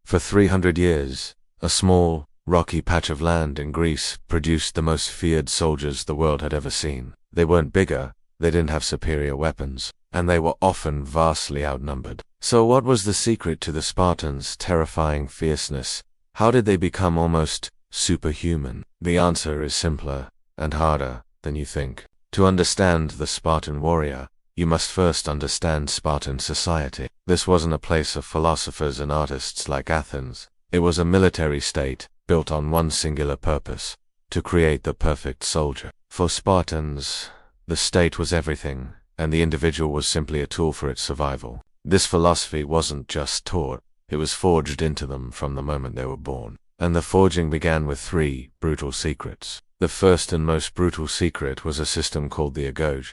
For 300 years, a small, rocky patch of land in Greece produced the most feared soldiers the world had ever seen. They weren't bigger, they didn't have superior weapons, and they were often vastly outnumbered. So what was the secret to the Spartans' terrifying fierceness? How did they become almost superhuman? The answer is simpler and harder than you think. To understand the Spartan warrior, you must first understand Spartan society. This wasn't a place of philosophers and artists like Athens. It was a military state built on one singular purpose: to create the perfect soldier. For Spartans, the state was everything, and the individual was simply a tool for its survival. This philosophy wasn't just taught, it was forged into them from the moment they were born. And the forging began with 3 brutal secrets. The first and most brutal secret was a system called the Agoge.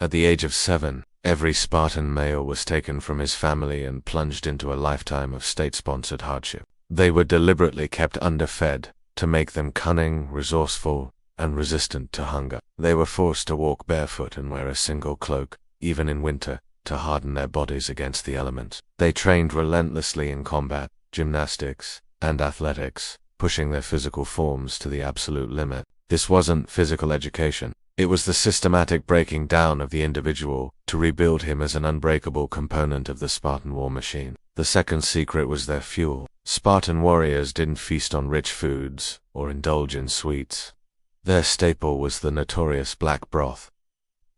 At the age of 7, every Spartan male was taken from his family and plunged into a lifetime of state-sponsored hardship. They were deliberately kept underfed to make them cunning, resourceful, and resistant to hunger. They were forced to walk barefoot and wear a single cloak, even in winter, to harden their bodies against the elements. They trained relentlessly in combat, gymnastics, and athletics, pushing their physical forms to the absolute limit. This wasn't physical education. It was the systematic breaking down of the individual to rebuild him as an unbreakable component of the Spartan war machine. The second secret was their fuel. Spartan warriors didn't feast on rich foods or indulge in sweets. Their staple was the notorious black broth,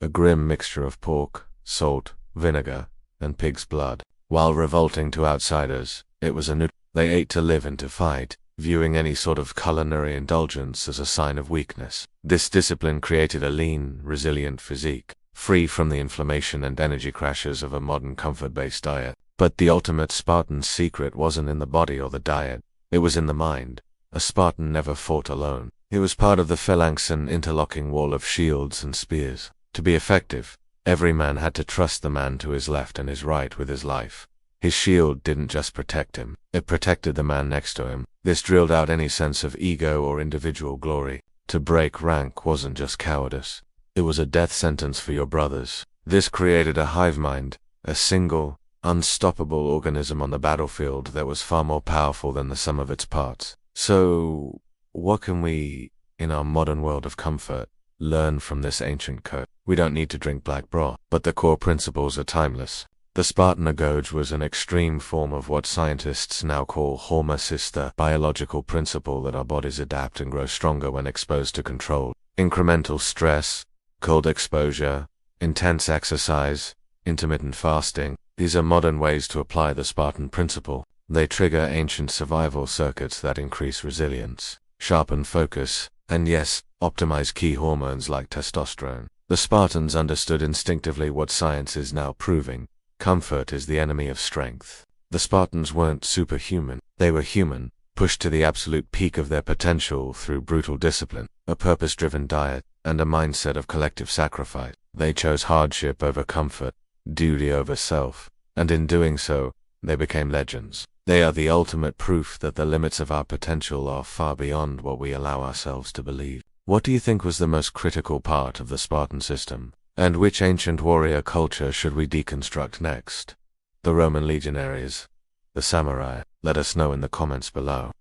a grim mixture of pork, salt, vinegar, and pig's blood. While revolting to outsiders, it was they ate to live and to fight, viewing any sort of culinary indulgence as a sign of weakness. This discipline created a lean, resilient physique, free from the inflammation and energy crashes of a modern comfort-based diet. But the ultimate Spartan secret wasn't in the body or the diet, it was in the mind. A Spartan never fought alone. He was part of the Phalanx, an interlocking wall of shields and spears. To be effective, every man had to trust the man to his left and his right with his life. His shield didn't just protect him, it protected the man next to him. This drilled out any sense of ego or individual glory. To break rank wasn't just cowardice, it was a death sentence for your brothers. This created a hive mind, a single, unstoppable organism on the battlefield that was far more powerful than the sum of its parts. So, what can we, in our modern world of comfort, learn from this ancient code? We don't need to drink black broth, but the core principles are timeless. The Spartan Agoge was an extreme form of what scientists now call hormesis, the biological principle that our bodies adapt and grow stronger when exposed to controlled, incremental stress, cold exposure, intense exercise, intermittent fasting. These are modern ways to apply the Spartan principle. They trigger ancient survival circuits that increase resilience, sharpen focus, and yes, optimize key hormones like testosterone. The Spartans understood instinctively what science is now proving: comfort is the enemy of strength. The Spartans weren't superhuman, they were human, pushed to the absolute peak of their potential through brutal discipline, a purpose-driven diet, and a mindset of collective sacrifice. They chose hardship over comfort, duty over self, and in doing so, they became legends. They are the ultimate proof that the limits of our potential are far beyond what we allow ourselves to believe. What do you think was the most critical part of the Spartan system? And which ancient warrior culture should we deconstruct next? The Roman legionaries? The samurai? Let us know in the comments below.